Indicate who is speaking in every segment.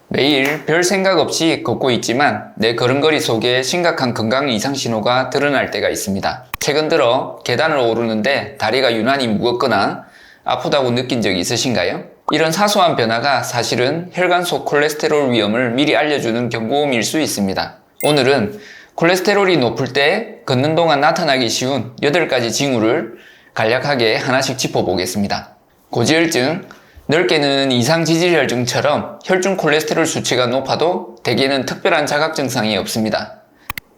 Speaker 1: 매일 별 생각 없이 걷고 있지만 내 걸음걸이 속에 심각한 건강 이상 신호가 드러날 때가 있습니다. 최근 들어 계단을 오르는데 다리가 유난히 무겁거나 아프다고 느낀 적이 있으신가요? 이런 사소한 변화가 사실은 혈관 속 콜레스테롤 위험을 미리 알려주는 경고음일 수 있습니다. 오늘은 콜레스테롤이 높을 때 걷는 동안 나타나기 쉬운 8가지 징후를 간략하게 하나씩 짚어보겠습니다. 고지혈증, 넓게는 이상지질혈증처럼 혈중 콜레스테롤 수치가 높아도 대개는 특별한 자각 증상이 없습니다.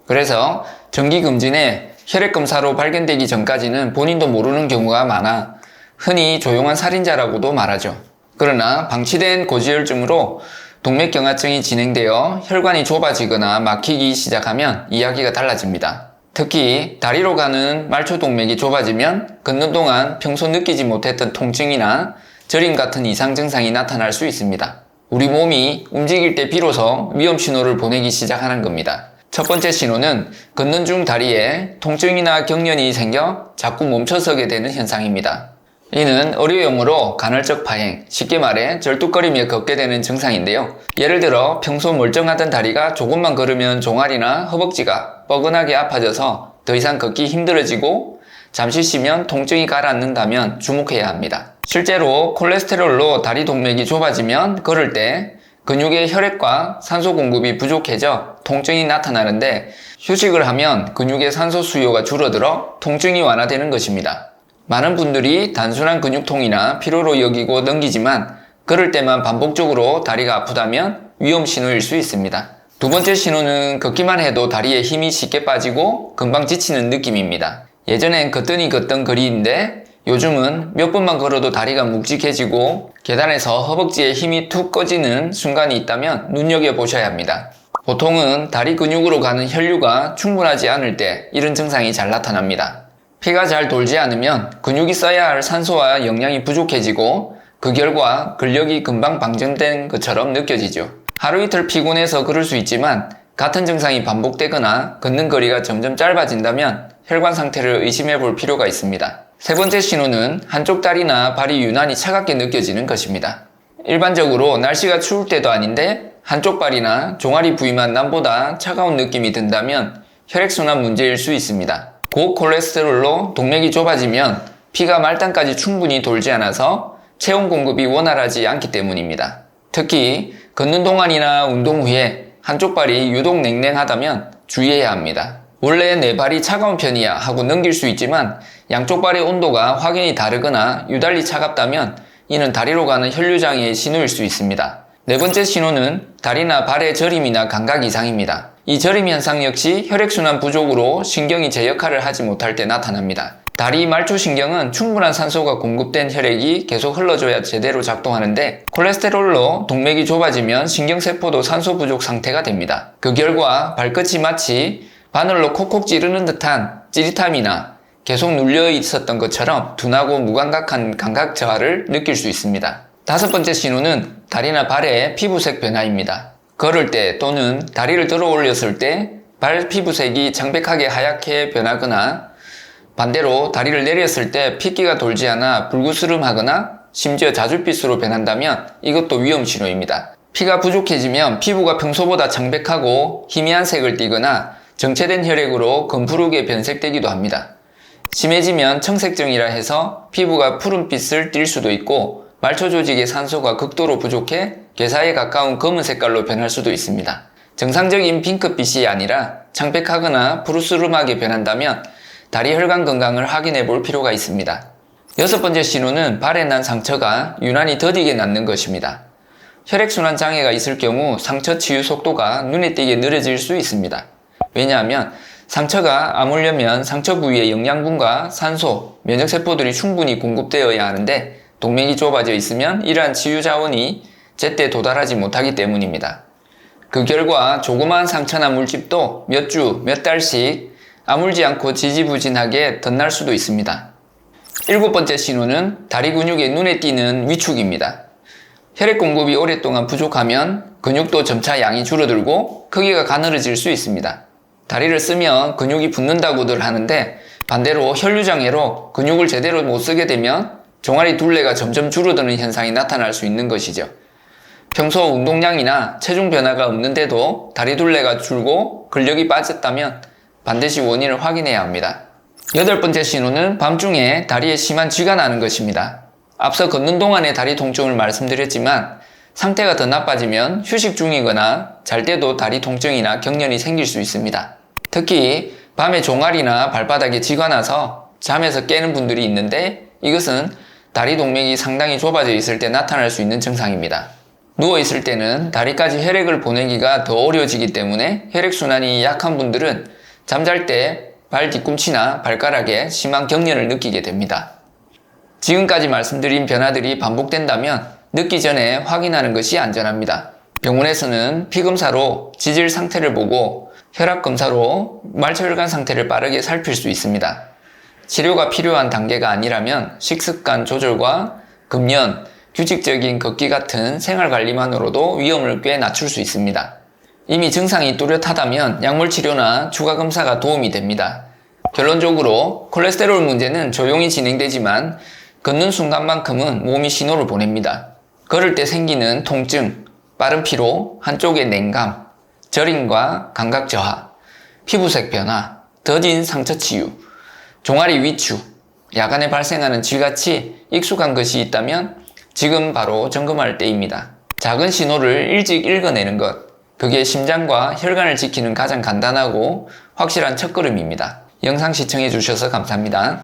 Speaker 1: 그래서 정기검진에 혈액검사로 발견되기 전까지는 본인도 모르는 경우가 많아 흔히 조용한 살인자라고도 말하죠. 그러나 방치된 고지혈증으로 동맥경화증이 진행되어 혈관이 좁아지거나 막히기 시작하면 이야기가 달라집니다. 특히 다리로 가는 말초동맥이 좁아지면 걷는 동안 평소 느끼지 못했던 통증이나 저림 같은 이상 증상이 나타날 수 있습니다. 우리 몸이 움직일 때 비로소 위험 신호를 보내기 시작하는 겁니다. 첫 번째 신호는 걷는 중 다리에 통증이나 경련이 생겨 자꾸 멈춰서게 되는 현상입니다. 이는 의료용어로 간헐적 파행, 쉽게 말해 절뚝거리며 걷게 되는 증상인데요. 예를 들어 평소 멀쩡하던 다리가 조금만 걸으면 종아리나 허벅지가 뻐근하게 아파져서 더 이상 걷기 힘들어지고 잠시 쉬면 통증이 가라앉는다면 주목해야 합니다. 실제로 콜레스테롤로 다리 동맥이 좁아지면 걸을 때 근육의 혈액과 산소 공급이 부족해져 통증이 나타나는데 휴식을 하면 근육의 산소 수요가 줄어들어 통증이 완화되는 것입니다. 많은 분들이 단순한 근육통이나 피로로 여기고 넘기지만 걸을 때만 반복적으로 다리가 아프다면 위험 신호일 수 있습니다. 두 번째 신호는 걷기만 해도 다리에 힘이 쉽게 빠지고 금방 지치는 느낌입니다. 예전엔 걷더니 걷던 거리인데 요즘은 몇 분만 걸어도 다리가 묵직해지고 계단에서 허벅지에 힘이 툭 꺼지는 순간이 있다면 눈여겨보셔야 합니다. 보통은 다리 근육으로 가는 혈류가 충분하지 않을 때 이런 증상이 잘 나타납니다. 피가 잘 돌지 않으면 근육이 써야 할 산소와 영양이 부족해지고 그 결과 근력이 금방 방전된 것처럼 느껴지죠. 하루 이틀 피곤해서 그럴 수 있지만 같은 증상이 반복되거나 걷는 거리가 점점 짧아진다면 혈관 상태를 의심해 볼 필요가 있습니다. 세 번째 신호는 한쪽 다리나 발이 유난히 차갑게 느껴지는 것입니다. 일반적으로 날씨가 추울 때도 아닌데 한쪽 발이나 종아리 부위만 남보다 차가운 느낌이 든다면 혈액순환 문제일 수 있습니다. 고콜레스테롤로 동맥이 좁아지면 피가 말단까지 충분히 돌지 않아서 체온 공급이 원활하지 않기 때문입니다. 특히 걷는 동안이나 운동 후에 한쪽 발이 유독 냉랭하다면 주의해야 합니다. 원래 내 발이 차가운 편이야 하고 넘길 수 있지만 양쪽 발의 온도가 확연히 다르거나 유달리 차갑다면 이는 다리로 가는 혈류장애의 신호일 수 있습니다. 네 번째 신호는 다리나 발의 저림이나 감각 이상입니다. 이 저림 현상 역시 혈액순환 부족으로 신경이 제 역할을 하지 못할 때 나타납니다. 다리 말초신경은 충분한 산소가 공급된 혈액이 계속 흘러줘야 제대로 작동하는데 콜레스테롤로 동맥이 좁아지면 신경세포도 산소 부족 상태가 됩니다. 그 결과 발끝이 마치 바늘로 콕콕 찌르는 듯한 찌릿함이나 계속 눌려 있었던 것처럼 둔하고 무감각한 감각 저하를 느낄 수 있습니다. 다섯 번째 신호는 다리나 발의 피부색 변화입니다. 걸을 때 또는 다리를 들어 올렸을 때 발 피부색이 창백하게 하얗게 변하거나 반대로 다리를 내렸을 때 핏기가 돌지 않아 불구스름하거나 심지어 자줏빛으로 변한다면 이것도 위험 신호입니다. 피가 부족해지면 피부가 평소보다 창백하고 희미한 색을 띠거나 정체된 혈액으로 검푸르게 변색되기도 합니다. 심해지면 청색증이라 해서 피부가 푸른빛을 띨 수도 있고 말초 조직의 산소가 극도로 부족해 괴사에 가까운 검은 색깔로 변할 수도 있습니다. 정상적인 핑크빛이 아니라 창백하거나 푸르스름하게 변한다면 다리 혈관 건강을 확인해 볼 필요가 있습니다. 여섯 번째 신호는 발에 난 상처가 유난히 더디게 낫는 것입니다. 혈액순환 장애가 있을 경우 상처 치유 속도가 눈에 띄게 느려질 수 있습니다. 왜냐하면 상처가 아물려면 상처 부위에 영양분과 산소, 면역세포들이 충분히 공급되어야 하는데 동맥이 좁아져 있으면 이러한 치유 자원이 제때 도달하지 못하기 때문입니다. 그 결과 조그마한 상처나 물집도 몇 주, 몇 달씩 아물지 않고 지지부진하게 덧날 수도 있습니다. 일곱 번째 신호는 다리 근육의 눈에 띄는 위축입니다. 혈액 공급이 오랫동안 부족하면 근육도 점차 양이 줄어들고 크기가 가늘어질 수 있습니다. 다리를 쓰면 근육이 붓는다고들 하는데 반대로 혈류장애로 근육을 제대로 못 쓰게 되면 종아리 둘레가 점점 줄어드는 현상이 나타날 수 있는 것이죠. 평소 운동량이나 체중 변화가 없는데도 다리둘레가 줄고 근력이 빠졌다면 반드시 원인을 확인해야 합니다. 8번째 신호는 밤중에 다리에 심한 쥐가 나는 것입니다. 앞서 걷는 동안의 다리 통증을 말씀드렸지만 상태가 더 나빠지면 휴식 중이거나 잘 때도 다리 통증이나 경련이 생길 수 있습니다. 특히 밤에 종아리나 발바닥에 쥐가 나서 잠에서 깨는 분들이 있는데 이것은 다리 동맥이 상당히 좁아져 있을 때 나타날 수 있는 증상입니다. 누워있을 때는 다리까지 혈액을 보내기가 더 어려워지기 때문에 혈액순환이 약한 분들은 잠잘 때 발 뒤꿈치나 발가락에 심한 경련을 느끼게 됩니다. 지금까지 말씀드린 변화들이 반복된다면 늦기 전에 확인하는 것이 안전합니다. 병원에서는 피검사로 지질 상태를 보고 혈압검사로 말초혈관 상태를 빠르게 살필 수 있습니다. 치료가 필요한 단계가 아니라면 식습관 조절과 금연, 규칙적인 걷기 같은 생활관리만으로도 위험을 꽤 낮출 수 있습니다. 이미 증상이 뚜렷하다면 약물치료나 추가검사가 도움이 됩니다. 결론적으로 콜레스테롤 문제는 조용히 진행되지만 걷는 순간만큼은 몸이 신호를 보냅니다. 걸을 때 생기는 통증, 빠른 피로, 한쪽의 냉감, 저림과 감각 저하, 피부색 변화, 더딘 상처 치유, 종아리 위축, 야간에 발생하는 쥐같이 익숙한 것이 있다면 지금 바로 점검할 때입니다. 작은 신호를 일찍 읽어내는 것, 그게 심장과 혈관을 지키는 가장 간단하고 확실한 첫걸음입니다. 영상 시청해 주셔서 감사합니다.